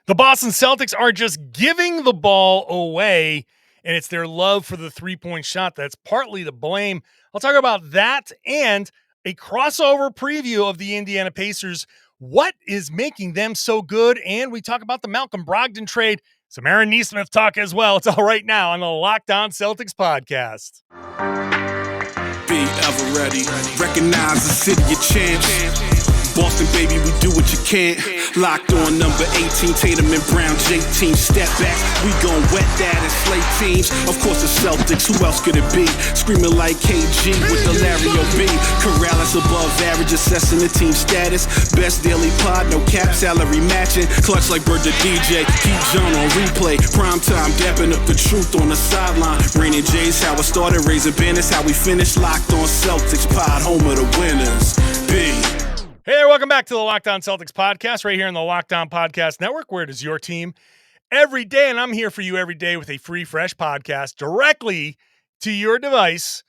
The Boston Celtics are just giving the ball away, and it's their love for the three-point shot that's partly to blame. I'll talk about that and a crossover preview of the Indiana Pacers. What is making them so good? And we talk about the Malcolm Brogdon trade. Some AARON Nesmith talk as well. It's all right now on the Locked On Celtics podcast. Be ever ready. Recognize the city of champs. Boston, baby, we do what you can't. Locked on number 18, Tatum and Brown, J-team, step back. We gon' wet that and slay teams. Of course, the Celtics, who else could it be? Screaming like KG with the Larry O.B. Karalis above average, assessing the team status. Best daily pod, no cap, salary matching. Clutch like Bird the DJ, keep John on replay. Prime time, dapping up the truth on the sideline. Raining J's, how it started, raising banners, how we finished. Locked on Celtics pod, home of the winners. B. Hey there, welcome back to the Locked On Celtics podcast right here on the Locked On Podcast Network, where it is your team every day, and I'm here for you every day with a free, fresh podcast directly to your device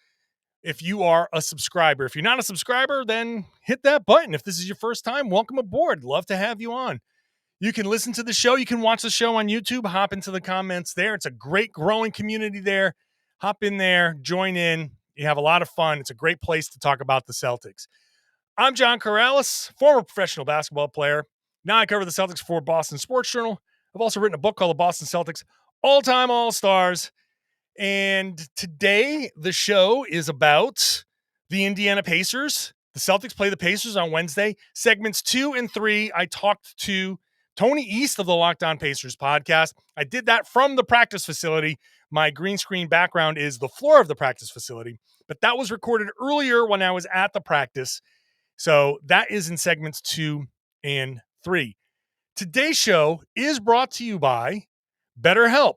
if you are a subscriber. If you're not a subscriber, then hit that button. If this is your first time, welcome aboard. Love to have you on. You can listen to the show. You can watch the show on YouTube. Hop into the comments there. It's a great growing community there. Hop in there, join in. You have a lot of fun. It's a great place to talk about the Celtics. I'm John Karalis, former professional basketball player. Now I cover the Celtics for Boston Sports Journal. I've also written a book called The Boston Celtics All-Time All-Stars. And today the show is about the Indiana Pacers. The Celtics play the Pacers on Wednesday. Segments 2 and 3, I talked to Tony East of the Locked On Pacers podcast. I did that from the practice facility. My green screen background is the floor of the practice facility. But that was recorded earlier when I was at the practice. So that is in segments 2 and 3. Today's show is brought to you by BetterHelp.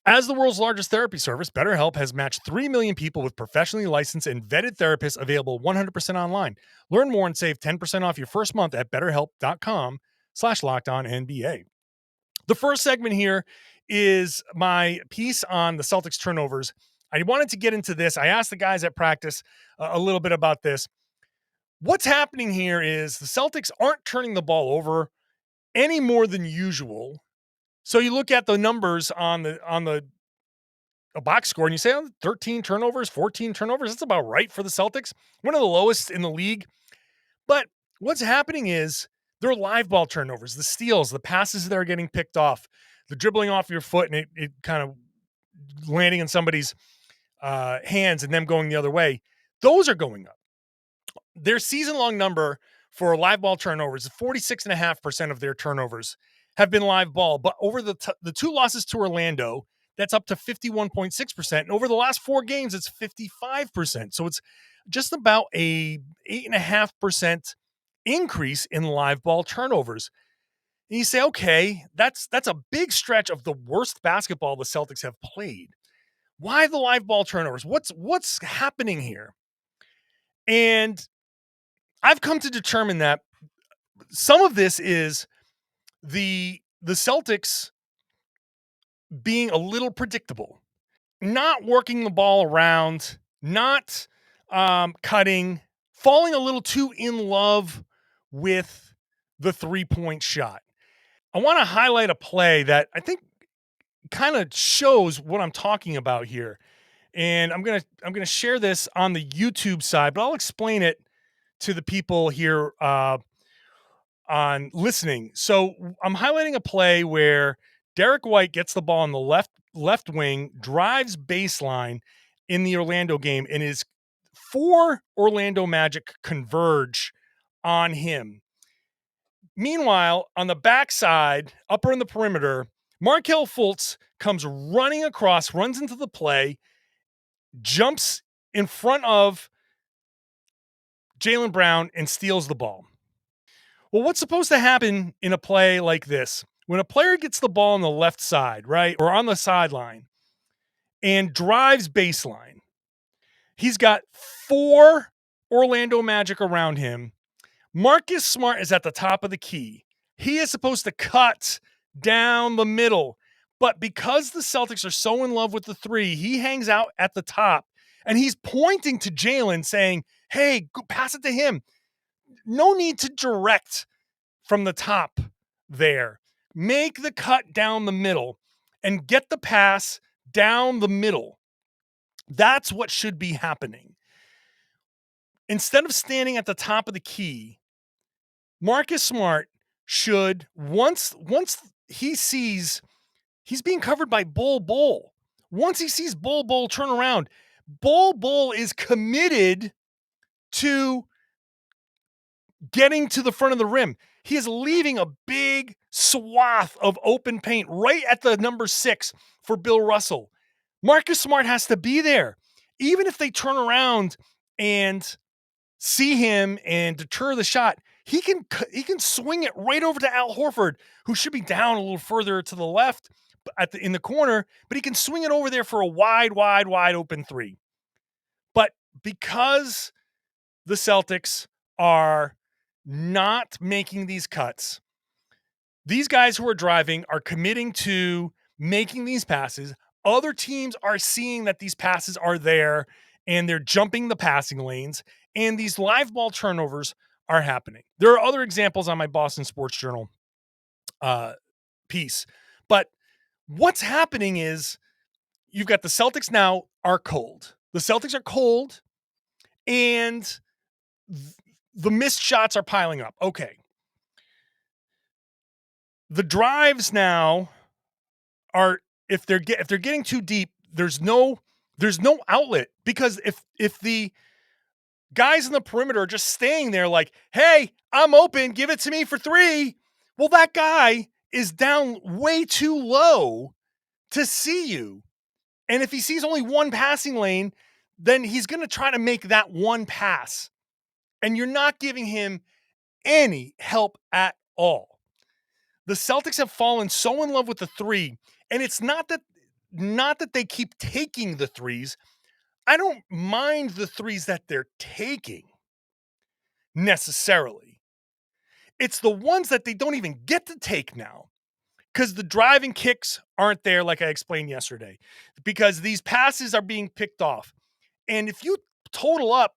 As the world's largest therapy service, BetterHelp has matched 3 million people with professionally licensed and vetted therapists available 100% online. Learn more and save 10% off your first month at betterhelp.com/LockedOnNBA. The first segment here is my piece on the Celtics turnovers. I wanted to get into this. I asked the guys at practice a little bit about this. What's happening here is the Celtics aren't turning the ball over any more than usual. So you look at the numbers on the box score and you say, oh, 13 turnovers, 14 turnovers. That's about right for the Celtics. One of the lowest in the league. But what's happening is they're live ball turnovers, the steals, the passes that are getting picked off, the dribbling off your foot and it kind of landing in somebody's hands and them going the other way. Those are going up. Their season-long number for live ball turnovers is 46.5% of their turnovers have been live ball. But over the two losses to Orlando, that's up to 51.6%. And over the last 4 games, it's 55%. So it's just about a 8.5% increase in live ball turnovers. And you say, okay, that's a big stretch of the worst basketball the Celtics have played. Why the live ball turnovers? What's happening here? And I've come to determine that some of this is the Celtics being a little predictable, not working the ball around, not cutting, falling a little too in love with the three-point shot. I want to highlight a play that I think kind of shows what I'm talking about here. And I'm gonna share this on the YouTube side, but I'll explain it to the people here on listening. So I'm highlighting a play where Derek White gets the ball on the left wing, drives baseline in the Orlando game, and is 4 Orlando Magic converge on him. Meanwhile, on the backside, upper in the perimeter, Markelle Fultz comes running across, runs into the play, jumps in front of Jaylen Brown and steals the ball. Well, what's supposed to happen in a play like this? When a player gets the ball on the left side, right, or on the sideline and drives baseline, he's got 4 Orlando Magic around him. Marcus Smart is at the top of the key. He is supposed to cut down the middle. But because the Celtics are so in love with the three, he hangs out at the top. And he's pointing to Jaylen saying, hey, go pass it to him. No need to direct from the top there. make the cut down the middle and get the pass down the middle. That's what should be happening. Instead of standing at the top of the key, Marcus Smart should, once he sees he's being covered by Bull, once he sees Bull turn around, Bull is committed to getting to the front of the rim. He is leaving a big swath of open paint right at the number 6 for Bill Russell. Marcus Smart has to be there. Even if they turn around and see him and deter the shot, he can swing it right over to Al Horford, who should be down a little further to the left in the corner, but he can swing it over there for a wide open 3. But because the Celtics are not making these cuts, these guys who are driving are committing to making these passes. Other teams are seeing that these passes are there and they're jumping the passing lanes, and these live ball turnovers are happening. There are other examples on my Boston Sports Journal piece, but what's happening is you've got the Celtics now are cold. The Celtics are cold, and the missed shots are piling up. Okay. The drives now are, if they're getting too deep, there's no outlet, because if the guys in the perimeter are just staying there like, hey, I'm open, give it to me for 3. Well, that guy is down way too low to see you. And if he sees only one passing lane, then he's going to try to make that one pass. And you're not giving him any help at all. The Celtics have fallen so in love with the 3, and it's not that they keep taking the 3s. I don't mind the 3s that they're taking necessarily. It's the ones that they don't even get to take now, because the driving kicks aren't there, like I explained yesterday, because these passes are being picked off. And if you total up,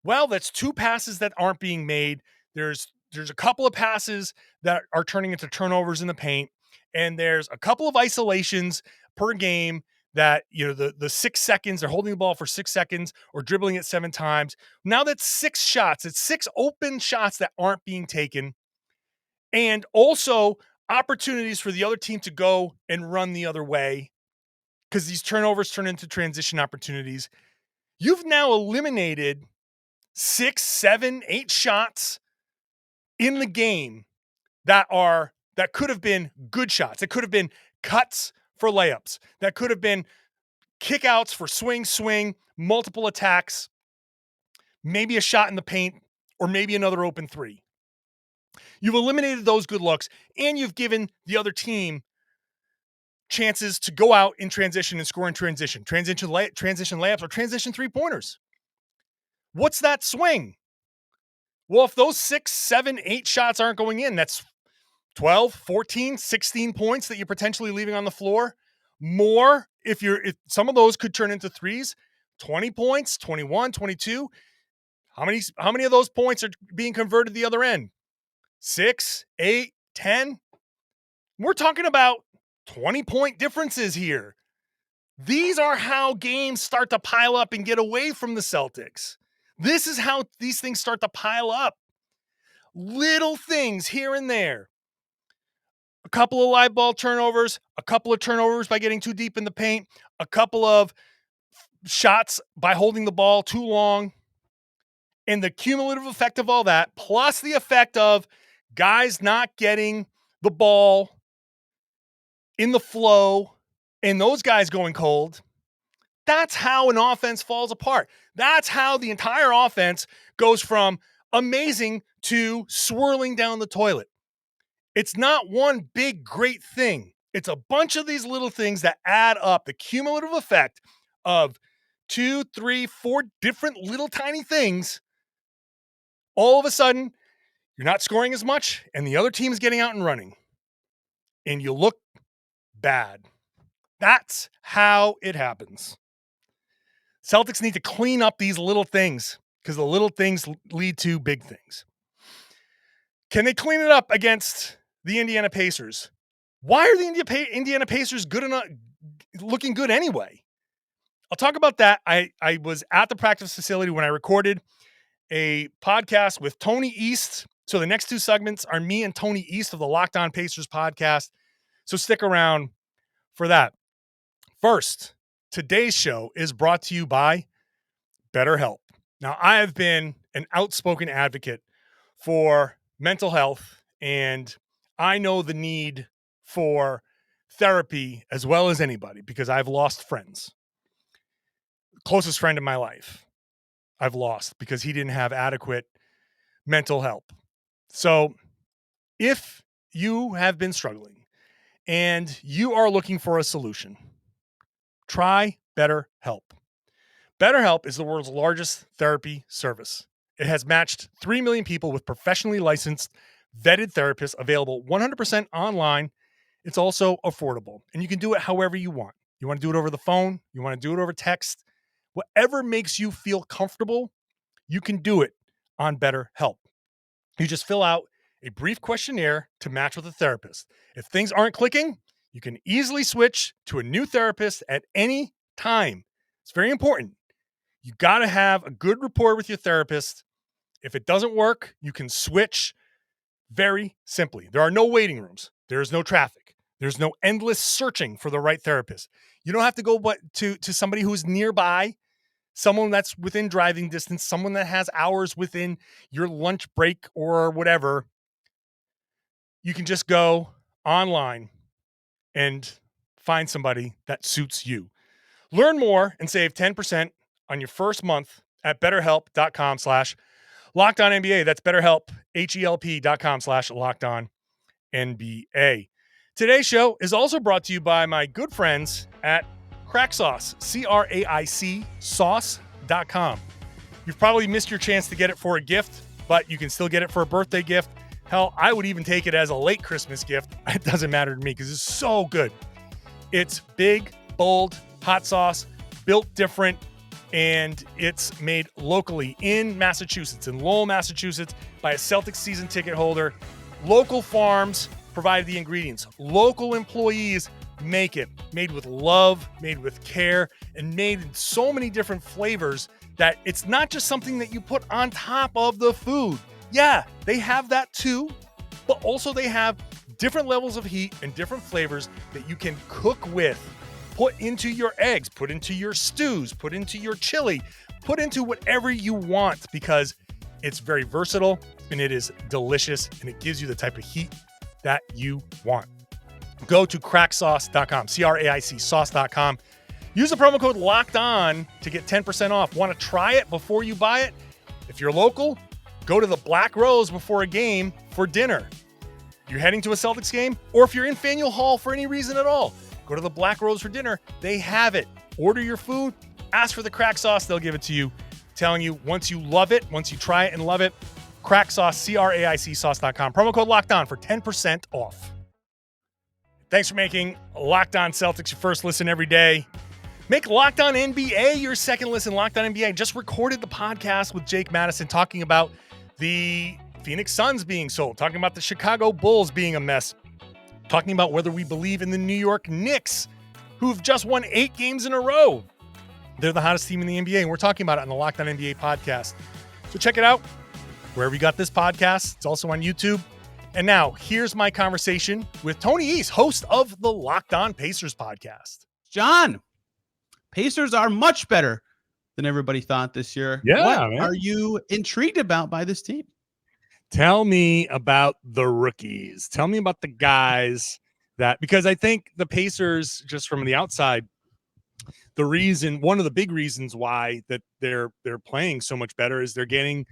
well, that's 2 passes that aren't being made. There's a couple of passes that are turning into turnovers in the paint, and there's a couple of isolations per game that, the 6 seconds, they're holding the ball for 6 seconds or dribbling it 7 times. Now that's 6 shots. It's 6 open shots that aren't being taken. And also opportunities for the other team to go and run the other way, because these turnovers turn into transition opportunities. You've now eliminated 6, 7, 8 shots in the game that could have been good shots. That could have been cuts for layups. That could have been kickouts for swing, multiple attacks, maybe a shot in the paint, or maybe another open 3. You've eliminated those good looks, and you've given the other team chances to go out in transition and score in transition layups, or transition 3-pointers. What's that swing? Well, if those 6, 7, 8 shots aren't going in, that's 12, 14, 16 points that you're potentially leaving on the floor. More if some of those could turn into 3s, 20 points, 21, 22. How many of those points are being converted the other end? 6, 8, 10. We're talking about 20-point differences here. These are how games start to pile up and get away from the Celtics. This is how these things start to pile up. Little things here and there. A couple of live ball turnovers, a couple of turnovers by getting too deep in the paint, a couple of shots by holding the ball too long. And the cumulative effect of all that, plus the effect of guys not getting the ball in the flow and those guys going cold, that's how an offense falls apart. That's how the entire offense goes from amazing to swirling down the toilet. It's not one big, great thing. It's a bunch of these little things that add up. The cumulative effect of 2, 3, 4 different little tiny things. All of a sudden, you're not scoring as much, and the other team's getting out and running. And you look bad. That's how it happens. Celtics need to clean up these little things, because the little things lead to big things. Can they clean it up against the Indiana Pacers? Why are the Indiana Pacers good enough, looking good anyway? I'll talk about that. I was at the practice facility when I recorded a podcast with Tony East. So the next two segments are me and Tony East of the Locked On Pacers podcast. So stick around for that. First, today's show is brought to you by BetterHelp. Now, I have been an outspoken advocate for mental health, and I know the need for therapy as well as anybody because I've lost friends. Closest friend in my life I've lost because he didn't have adequate mental help. So if you have been struggling and you are looking for a solution, try BetterHelp. BetterHelp is the world's largest therapy service. It has matched 3 million people with professionally licensed, vetted therapists available 100% online. It's also affordable, and you can do it however you want. You want to do it over the phone? You want to do it over text? Whatever makes you feel comfortable, you can do it on BetterHelp. You just fill out a brief questionnaire to match with a therapist. If things aren't clicking, you can easily switch to a new therapist at any time. It's very important. You got to have a good rapport with your therapist. If it doesn't work, you can switch very simply. There are no waiting rooms. There's no traffic. There's no endless searching for the right therapist. You don't have to go to somebody who's nearby, someone that's within driving distance, someone that has hours within your lunch break or whatever. You can just go online and find somebody that suits you. Learn more and save 10% on your first month at betterhelp.com/LockedOnNBA. That's BetterHelp, HELP.com/LockedOnNBA. Today's show is also brought to you by my good friends at Craic Sauce, CRAIC sauce.com. You've probably missed your chance to get it for a gift, but you can still get it for a birthday gift. Hell, I would even take it as a late Christmas gift. It doesn't matter to me because it's so good. It's big, bold, hot sauce, built different, and it's made locally in Massachusetts, in Lowell, Massachusetts, by a Celtics season ticket holder. Local farms provide the ingredients. Local employees make it. Made with love, made with care, and made in so many different flavors that it's not just something that you put on top of the food. Yeah, they have that too, but also they have different levels of heat and different flavors that you can cook with. Put into your eggs, put into your stews, put into your chili, put into whatever you want because it's very versatile and it is delicious and it gives you the type of heat that you want. Go to craicsauce.com, CRAIC sauce.com. Use the promo code Locked On to get 10% off. Want to try it before you buy it? If you're local, go to the Black Rose before a game for dinner. You're heading to a Celtics game, or if you're in Faneuil Hall for any reason at all, go to the Black Rose for dinner. They have it. Order your food, ask for the Craic Sauce, they'll give it to you. Telling you, once you love it, once you try it and love it, Craic Sauce, CRAIC sauce.com. Promo code Locked On for 10% off. Thanks for making Locked On Celtics your first listen every day. Make Locked On NBA your second listen. Locked On NBA. Just recorded the podcast with Jake Madison talking about the Phoenix Suns being sold, talking about the Chicago Bulls being a mess, talking about whether we believe in the New York Knicks, who've just won 8 games in a row. They're the hottest team in the NBA, and we're talking about it on the Locked On NBA podcast. So check it out wherever you got this podcast. It's also on YouTube. And now, here's my conversation with Tony East, host of the Locked On Pacers podcast. John, Pacers are much better than everybody thought this year. Yeah, what man. are you intrigued about by this team? Tell me about the rookies. Tell me about the guys that, because I think the Pacers, just from the outside, one of the big reasons why that they're playing so much better is they're getting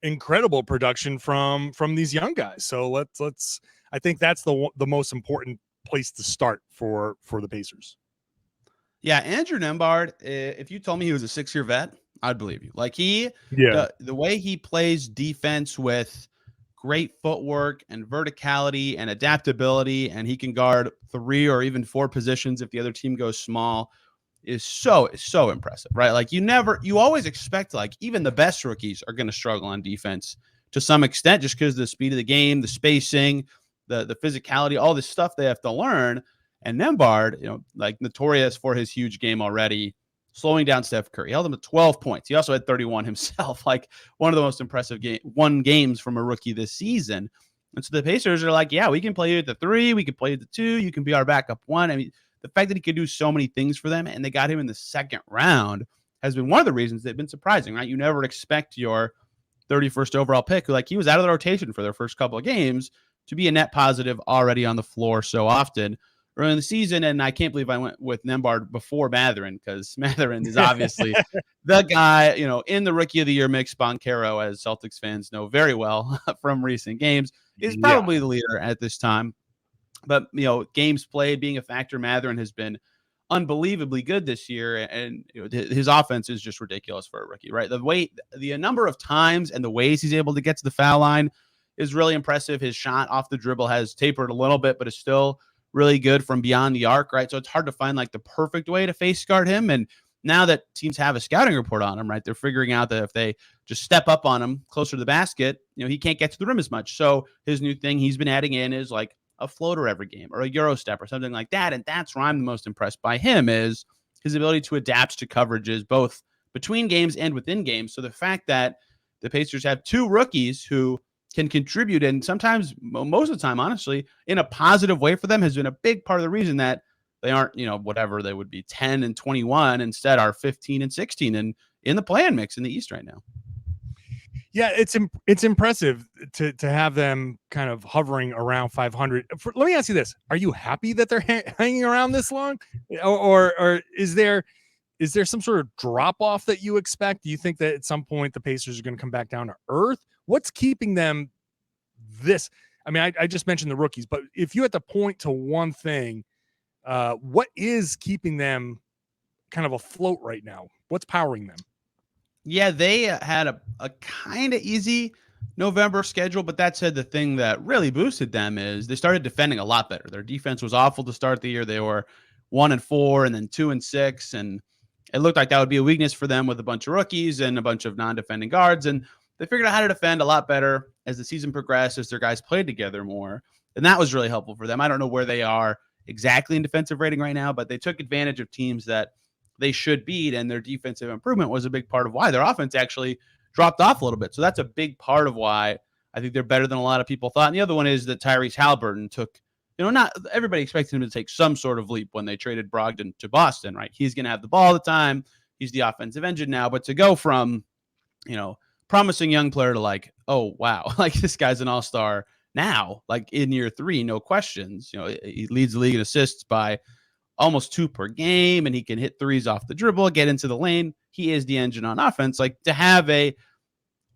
incredible production from these young guys. So let's I think that's the most important place to start for the Pacers. Yeah, Andrew Nembhard, if you told me he was a 6-year vet, I'd believe you. Like the way he plays defense with great footwork and verticality and adaptability, and he can guard 3 or even 4 positions if the other team goes small, is so impressive, right? Like you always expect, like, even the best rookies are going to struggle on defense to some extent just because of the speed of the game, the spacing, the physicality, all this stuff they have to learn. And Nembhard, like notorious for his huge game already, slowing down Steph Curry. He held him to 12 points. He also had 31 himself, like one of the most impressive games from a rookie this season. And so the Pacers are like, yeah, we can play you at the 3, we can play you at the 2, you can be our backup 1. I mean, the fact that he could do so many things for them, and they got him in the second round, has been one of the reasons they've been surprising, right? You never expect your 31st overall pick, like he was out of the rotation for their first couple of games, to be a net positive already on the floor so often early in the season. And I can't believe I went with Nembhard before Mathurin, because Mathurin is obviously the guy, in the Rookie of the Year mix. Boncaro, as Celtics fans know very well from recent games, is probably the leader at this time. But, games played being a factor, Mathurin has been unbelievably good this year, and his offense is just ridiculous for a rookie, right? The number of times and the ways he's able to get to the foul line is really impressive. His shot off the dribble has tapered a little bit, but is still really good from beyond the arc, right? So it's hard to find like the perfect way to face guard him. And now that teams have a scouting report on him, right, they're figuring out that if they just step up on him closer to the basket, he can't get to the rim as much. So his new thing he's been adding in is like a floater every game or a Euro step or something like that. And that's where I'm the most impressed by him, is his ability to adapt to coverages both between games and within games. So the fact that the Pacers have two rookies who can contribute, and sometimes, most of the time, honestly, in a positive way for them, has been a big part of the reason that they aren't, whatever they would be 10 and 21, instead are 15 and 16 and in the play-in mix in the East right now. Yeah, it's impressive to have them kind of hovering around 500. Let me ask you this: are you happy that they're hanging around this long, or is there some sort of drop off that you expect? Do you think that at some point the Pacers are going to come back down to earth? What's keeping them this? I mean, I just mentioned the rookies, but if you had to point to one thing, what is keeping them kind of afloat right now? What's powering them? Yeah, they had a kind of easy November schedule, but that said, the thing that really boosted them is they started defending a lot better. Their defense was awful to start the year. They were 1-4 and then 2-6, and it looked like that would be a weakness for them with a bunch of rookies and a bunch of non-defending guards. And they figured out how to defend a lot better as the season progressed, as their guys played together more. And that was really helpful for them. I don't know where they are exactly in defensive rating right now, but they took advantage of teams that they should beat, and their defensive improvement was a big part of why their offense actually dropped off a little bit. So that's a big part of why I think they're better than a lot of people thought. And the other one is that Tyrese Haliburton took, not everybody expected him to take some sort of leap when they traded Brogdon to Boston, right? He's going to have the ball all the time. He's the offensive engine now, but to go from, promising young player to like, oh, wow, like this guy's an all-star now, like in year 3, no questions. He leads the league in assists by almost 2 per game, and he can hit threes off the dribble, get into the lane. He is the engine on offense. Like, to have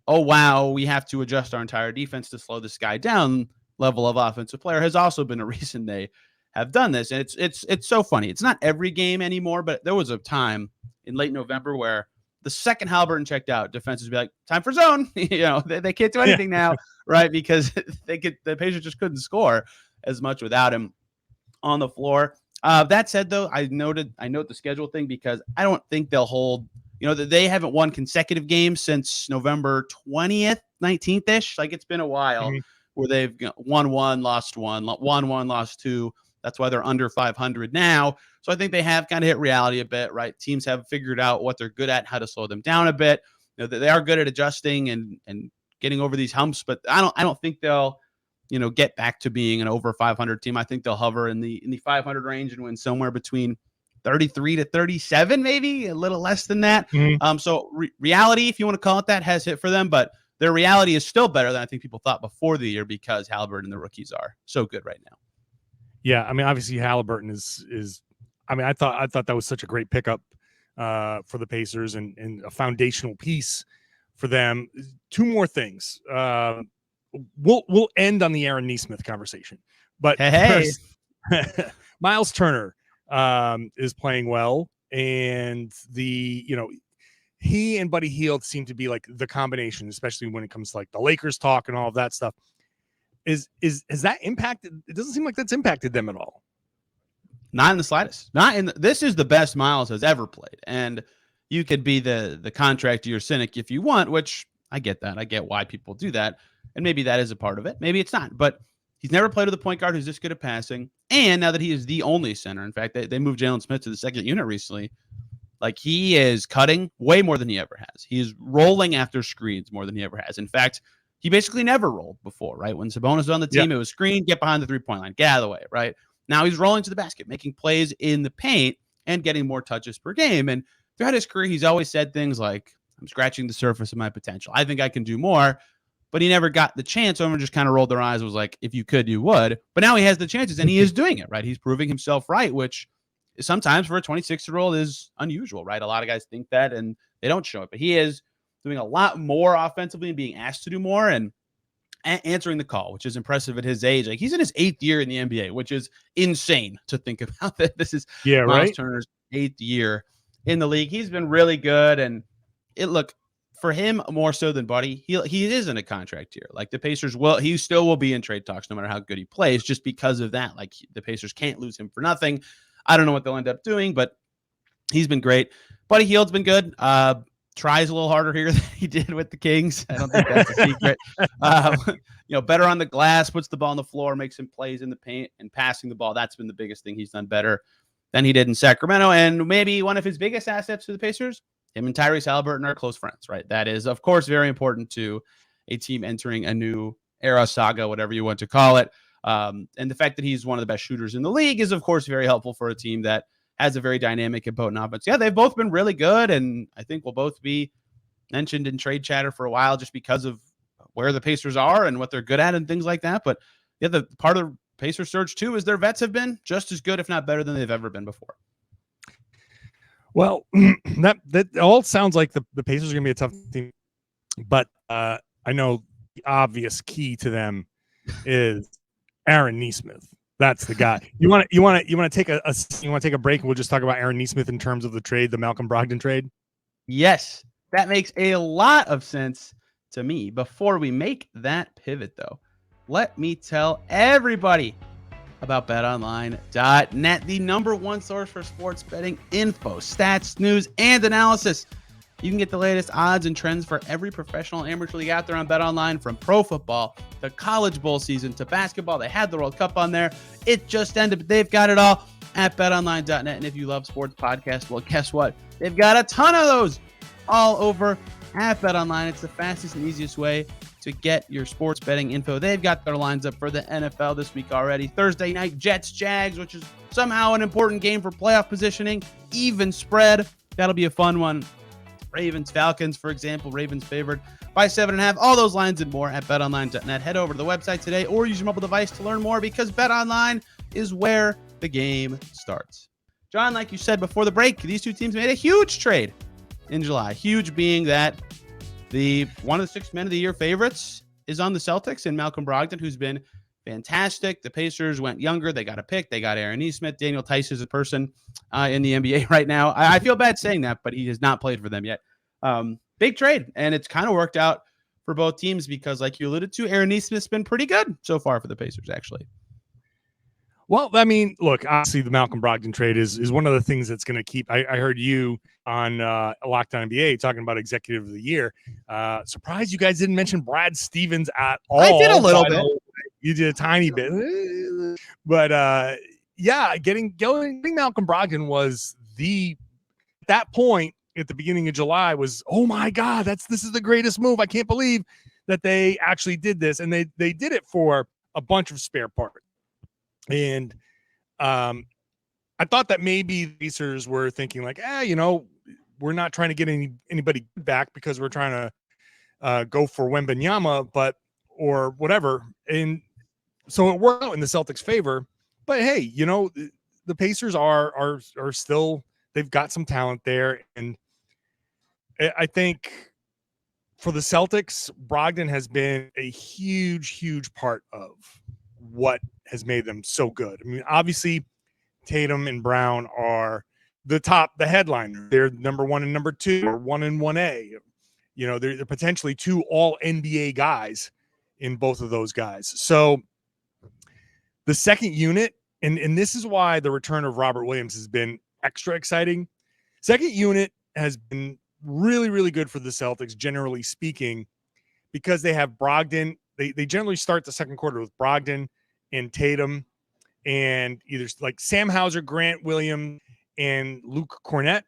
oh, wow, we have to adjust our entire defense to slow this guy down level of offensive player has also been a reason they have done this. And it's so funny. It's not every game anymore, but there was a time in late November where the second Haliburton checked out, defenses would be like, time for zone. They can't do anything now, right? Because the Pacers just couldn't score as much without him on the floor. That said, though, I note the schedule thing, because I don't think they'll hold, that they haven't won consecutive games since November 20th, 19th-ish. Like, it's been a while where they've won 1, lost 1, won 1, lost 2. That's why they're under 500 now. So I think they have kind of hit reality a bit, right? Teams have figured out what they're good at, how to slow them down a bit. They are good at adjusting and getting over these humps, but I don't think they'll, get back to being an over 500 team. I think they'll hover in the 500 range and win somewhere between 33 to 37, maybe a little less than that. So reality, if you want to call it that, has hit for them, but their reality is still better than I think people thought before the year, because Haliburton and the rookies are so good right now. Yeah, I mean, obviously Haliburton is. I mean, I thought that was such a great pickup for the Pacers and a foundational piece for them. 2 more things. We'll end on the AARON Nesmith conversation, but first, Miles Turner is playing well, and he and Buddy Hield seem to be like the combination, especially when it comes to like the Lakers talk and all of that stuff. Has that impacted? It doesn't seem like that's impacted them at all. Not in the slightest. This is the best Miles has ever played, and you could be the contract year cynic if you want, which I get that. I get why people do that, and maybe that is a part of it. Maybe it's not, but He's never played with a point guard who's this good at passing. And now that he is the only center, in fact, they moved Jalen Smith to the second unit recently. Like, he is cutting way more than he ever has. He is rolling after screens more than he ever has. In fact, he basically never rolled before, right? When Sabonis was on the team, It was screen, get behind the three-point line, get out of the way, right? Now he's rolling to the basket, making plays in the paint and getting more touches per game. And throughout his career, he's always said things like, I'm scratching the surface of my potential. I think I can do more. But he never got the chance. Everyone just kind of rolled their eyes, was like, if you could, you would. But now he has the chances, and he is doing it, right? He's proving himself right, which sometimes for a 26-year-old is unusual, right? A lot of guys think that, and they don't show it. But he is doing a lot more offensively and being asked to do more and answering the call, which is impressive at his age. Like, he's in his 8th year in the NBA, which is insane to think about. That this is Miles Turner's 8th year in the league. He's been really good, and for him, more so than Buddy, he is in a contract here. Like, the Pacers he still will be in trade talks no matter how good he plays, just because of that. Like, the Pacers can't lose him for nothing. I don't know what they'll end up doing, but he's been great. Buddy Hield's been good. Tries a little harder here than he did with the Kings. I don't think that's a secret. Better on the glass, puts the ball on the floor, makes some plays in the paint, and passing the ball. That's been the biggest thing he's done better than he did in Sacramento. And maybe one of his biggest assets to the Pacers, him and Tyrese Halliburton are close friends, right? That is, of course, very important to a team entering a new era, saga, whatever you want to call it. And the fact that he's one of the best shooters in the league is, of course, very helpful for a team that has a very dynamic and potent offense. Yeah, they've both been really good, and I think will both be mentioned in trade chatter for a while just because of where the Pacers are and what they're good at and things like that. But yeah, the part of the Pacers surge, too, is their vets have been just as good, if not better, than they've ever been before. Well, that all sounds like the Pacers are going to be a tough team, but I know the obvious key to them is AARON NESMITH. That's the guy. You want to take a break, and we'll just talk about AARON NESMITH in terms of the trade, the Malcolm Brogdon trade. Yes, that makes a lot of sense to me. Before we make that pivot, though, let me tell everybody about BetOnline.net, the #1 source for sports betting info, stats, news, and analysis. You can get the latest odds and trends for every professional and amateur league out there on BetOnline, from pro football to college bowl season to basketball. They had the World Cup on there. It just ended, but they've got it all at BetOnline.net. And if you love sports podcasts, well, guess what? They've got a ton of those all over at BetOnline. It's the fastest and easiest way to get your sports betting info. They've got their lines up for the NFL this week already. Thursday night, Jets-Jags, which is somehow an important game for playoff positioning. Even spread. That'll be a fun one. Ravens-Falcons, for example. Ravens favored by 7.5. All those lines and more at BetOnline.net. Head over to the website today or use your mobile device to learn more, because BetOnline is where the game starts. John, like you said before the break, these two teams made a huge trade in July. Huge being that one of the 6 men of the year favorites is on the Celtics, and Malcolm Brogdon, who's been fantastic. The Pacers went younger. They got a pick. They got AARON NESMITH. Daniel Tice is a person in the NBA right now. I feel bad saying that, but he has not played for them yet. Big trade, and it's kind of worked out for both teams because, like you alluded to, AARON NESMITH's been pretty good so far for the Pacers, actually. Well, I mean, look, obviously the Malcolm Brogdon trade is one of the things that's going to keep. I heard you on Lockdown NBA talking about Executive of the Year. Surprised you guys didn't mention Brad Stevens at all. I did a little bit. You did a tiny bit, but yeah, getting Malcolm Brogdon was at that point at the beginning of July was, oh my God, this is the greatest move. I can't believe that they actually did this, and they did it for a bunch of spare parts. And I thought that maybe the Pacers were thinking like, we're not trying to get anybody back because we're trying to go for Wembanyama, or whatever. And so it worked out in the Celtics' favor. But hey, the Pacers are still, they've got some talent there. And I think for the Celtics, Brogdon has been a huge, huge part of what has made them so good. I mean, obviously Tatum and Brown are the headliner. They're #1 and #2, or 1 and 1A. They're potentially 2 all NBA guys in both of those guys. So the second unit, and this is why the return of Robert Williams has been extra exciting. Second unit has been really, really good for the Celtics, generally speaking, because they have Brogdon. They generally start the second quarter with Brogdon and Tatum and either like Sam Hauser, Grant Williams, and Luke Cornett,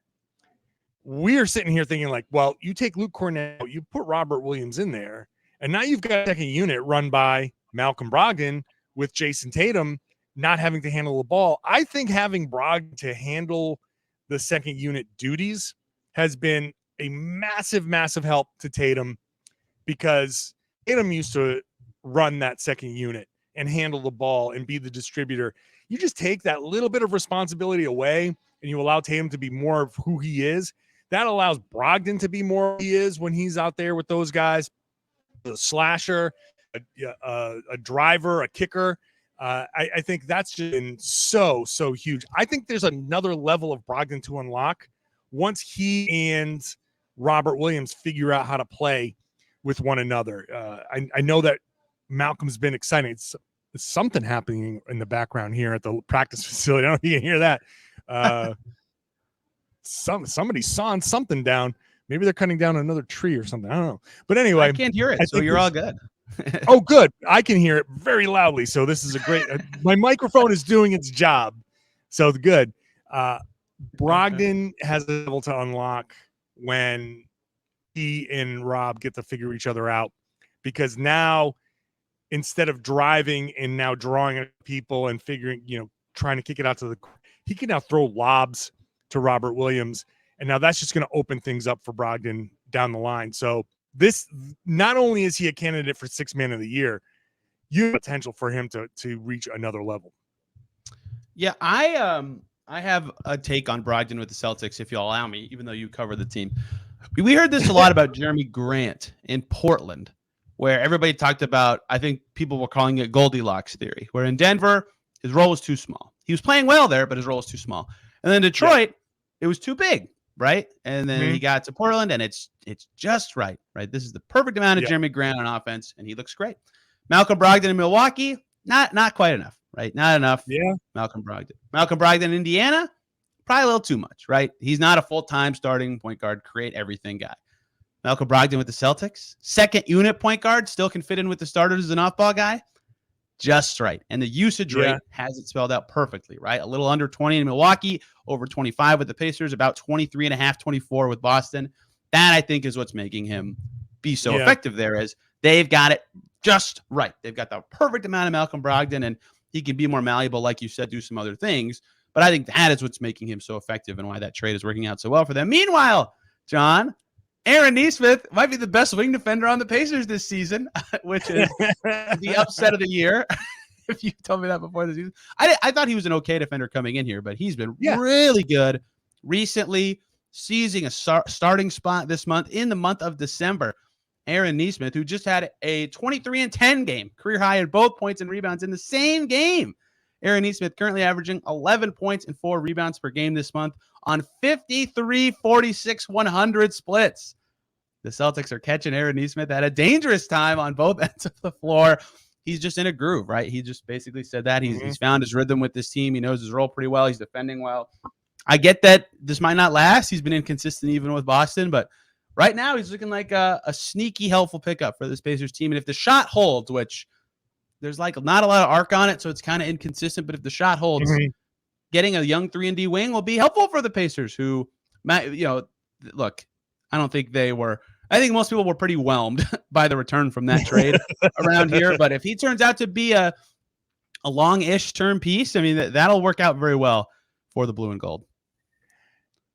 we are sitting here thinking like, well, you take Luke Cornett, you put Robert Williams in there, and now you've got a second unit run by Malcolm Brogdon with Jayson Tatum not having to handle the ball. I think having Brogdon to handle the second unit duties has been a massive, massive help to Tatum, because Tatum used to run that second unit and handle the ball and be the distributor. You just take that little bit of responsibility away and you allow Tatum to be more of who he is. That allows Brogdon to be more who he is when he's out there with those guys, a slasher, a driver, a kicker. I think that's just been so huge. I think there's another level of Brogdon to unlock once he and Robert Williams figure out how to play with one another. I know that Malcolm's been excited. It's something happening in the background here at the practice facility. I don't know if you can hear that. Somebody's sawing something down. Maybe they're cutting down another tree or something. I don't know. But anyway, I can't hear it, so you're all good. Oh, good. I can hear it very loudly. So this is a great, my microphone is doing its job. So good. Brogdon has a level to unlock when he and Rob get to figure each other out, because now instead of driving and now drawing at people and figuring, trying to kick it out to he can now throw lobs to Robert Williams. And now that's just going to open things up for Brogdon down the line. So this, not only is he a candidate for Sixth Man of the Year, you have potential for him to reach another level. Yeah, I have a take on Brogdon with the Celtics, if you'll allow me, even though you cover the team. We heard this a lot about Jeremy Grant in Portland, where everybody talked about, I think people were calling it Goldilocks theory, where in Denver, his role was too small. He was playing well there, but his role was too small. And then Detroit, it was too big, right? And then he got to Portland, and it's just right? This is the perfect amount of Jeremy Grant on offense, and he looks great. Malcolm Brogdon in Milwaukee, not quite enough, right? Not enough. Yeah. Malcolm Brogdon in Indiana, probably a little too much, right? He's not a full-time starting point guard, create everything guy. Malcolm Brogdon with the Celtics, second unit point guard, still can fit in with the starters as an off-ball guy. Just right. And the usage rate has it spelled out perfectly, right? A little under 20 in Milwaukee, over 25 with the Pacers, about 23 and a half, 24 with Boston. That, I think, is what's making him be so effective there, is they've got it just right. They've got the perfect amount of Malcolm Brogdon, and he can be more malleable, like you said, do some other things. But I think that is what's making him so effective and why that trade is working out so well for them. Meanwhile, John, AARON Nesmith might be the best wing defender on the Pacers this season, which is the upset of the year. If you told me that before the season, I thought he was an okay defender coming in here, but he's been really good recently, seizing a starting spot this month in the month of December. AARON Nesmith, who just had a 23-10 game, career high in both points and rebounds in the same game. AARON Nesmith currently averaging 11 points and 4 rebounds per game this month on 53, 46, 100 splits. The Celtics are catching AARON Nesmith at a dangerous time on both ends of the floor. He's just in a groove, right? He just basically said that. He's found his rhythm with this team. He knows his role pretty well. He's defending well. I get that this might not last. He's been inconsistent even with Boston, but right now he's looking like a sneaky, helpful pickup for this Pacers team. And if the shot holds, which there's like not a lot of arc on it, so it's kind of inconsistent, but if the shot holds, getting a young 3-and-D wing will be helpful for the Pacers, who, look, I don't think they were. I think most people were pretty whelmed by the return from that trade around here. But if he turns out to be a long-ish term piece, I mean, that'll work out very well for the blue and gold.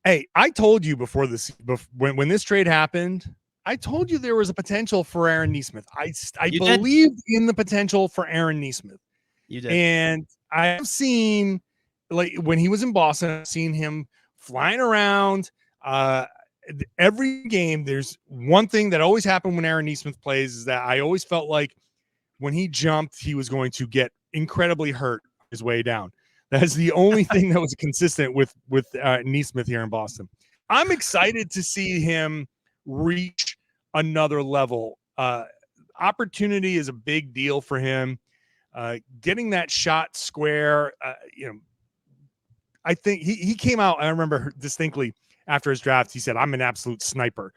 Hey, I told you before this, when this trade happened, I told you there was a potential for AARON Nesmith. I believed in the potential for AARON Nesmith. You did. And I have seen, like, when he was in Boston, I've seen him flying around. Every game, there's one thing that always happened when AARON Nesmith plays, is that I always felt like when he jumped, he was going to get incredibly hurt his way down. That's the only thing that was consistent with Nesmith here in Boston. I'm excited to see him reach another level. Opportunity is a big deal for him. Getting that shot square, I think he came out, I remember distinctly, after his draft, he said, "I'm an absolute sniper."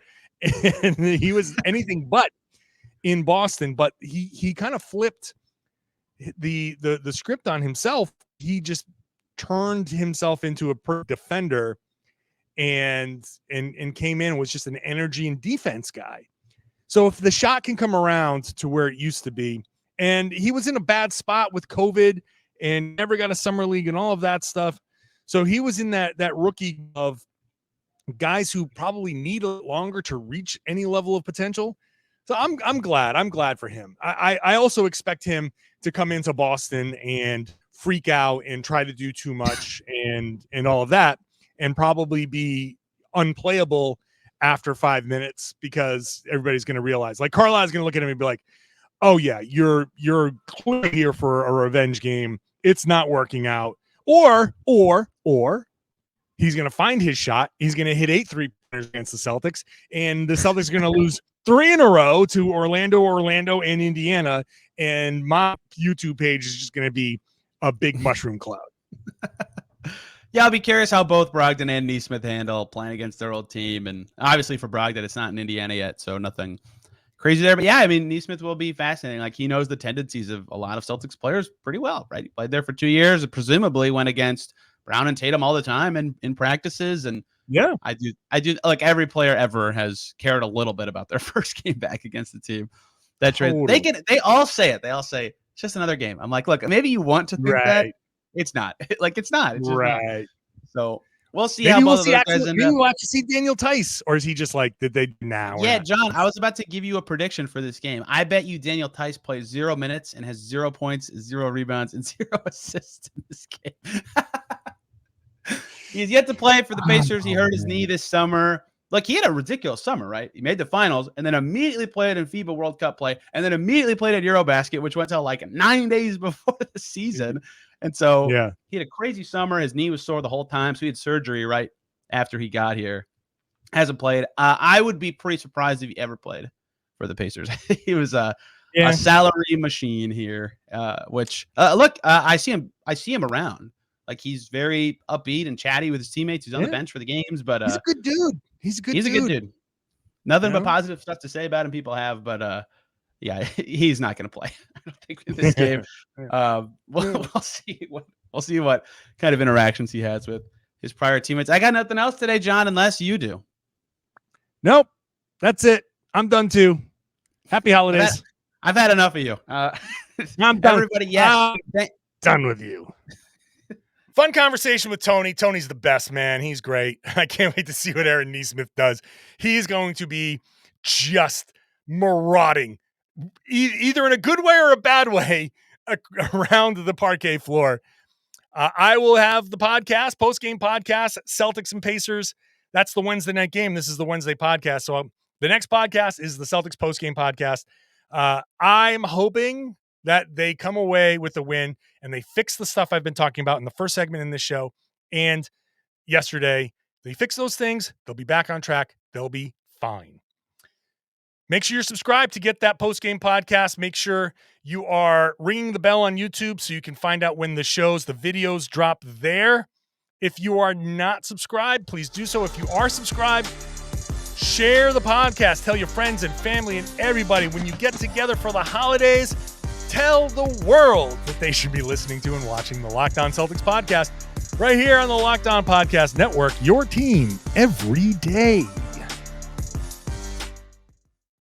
And he was anything but in Boston, but he kind of flipped the script on himself. He just turned himself into a defender and came in, was just an energy and defense guy. So if the shot can come around to where it used to be, and he was in a bad spot with COVID and never got a summer league and all of that stuff. So he was in that rookie of guys who probably need a little longer to reach any level of potential. So I'm glad for him. I also expect him to come into Boston and freak out and try to do too much and all of that, and probably be unplayable after 5 minutes, because everybody's going to realize, like, Carlisle's going to look at him and be like, oh yeah, you're clearly here for a revenge game. It's not working out. Or he's going to find his shot. He's going to hit 8 3-pointers against the Celtics, and the Celtics are going to lose 3 in a row to Orlando, and Indiana. And my YouTube page is just going to be a big mushroom cloud. Yeah, I'll be curious how both Brogdon and Nesmith handle playing against their old team. And obviously for Brogdon, it's not in Indiana yet, so nothing crazy there. But yeah, I mean, Nesmith will be fascinating. Like, he knows the tendencies of a lot of Celtics players pretty well, right? He played there for 2 years and presumably went against Brown and Tatum all the time and in practices. And yeah, I do like, every player ever has cared a little bit about their first game back against the team. That trade, they all say it. They all say it's just another game. I'm like, look, maybe you want to think that. It's not. Like, it's not. It's just right. Not. So we'll see. Maybe we'll see. Maybe we'll actually see Daniel Tice, or is he just like, did they now? Yeah, John, I was about to give you a prediction for this game. I bet you Daniel Tice plays 0 minutes and has 0 points, 0 rebounds, and 0 assists in this game. He's yet to play for the Pacers. He hurt his knee this summer. Like, he had a ridiculous summer, right? He made the finals and then immediately played in FIBA World Cup play, and then immediately played at Eurobasket, which went till like 9 days before the season. And so he had a crazy summer. His knee was sore the whole time, so he had surgery right after he got here. Hasn't played. I would be pretty surprised if he ever played for the Pacers. He was a salary machine here, which look, I see him around. Like, he's very upbeat and chatty with his teammates. He's on the bench for the games, but he's a good dude. He's a good dude. Nothing but positive stuff to say about him. People have, but yeah, he's not going to play. I don't think in this game. We'll see what kind of interactions he has with his prior teammates. I got nothing else today, John, unless you do. Nope, that's it. I'm done too. Happy holidays. I've had enough of you. I'm done. Everybody, yes, done with you. Fun conversation with Tony. Tony's the best, man. He's great. I can't wait to see what AARON Nesmith does. He's going to be just marauding, either in a good way or a bad way, around the parquet floor. I will have the podcast, post-game podcast, Celtics and Pacers. That's the Wednesday night game. This is the Wednesday podcast. So the next podcast is the Celtics post-game podcast. I'm hoping that they come away with a win and they fix the stuff I've been talking about in the first segment in this show and yesterday. They fix those things. They'll be back on track. They'll be fine. Make sure you're subscribed to get that post-game podcast. Make sure you are ringing the bell on YouTube so you can find out when the videos drop there. If you are not subscribed, please do so. If you are subscribed, share the podcast. Tell your friends and family and everybody. When you get together for the holidays, tell the world that they should be listening to and watching the Locked On Celtics podcast right here on the Locked On Podcast Network, your team every day.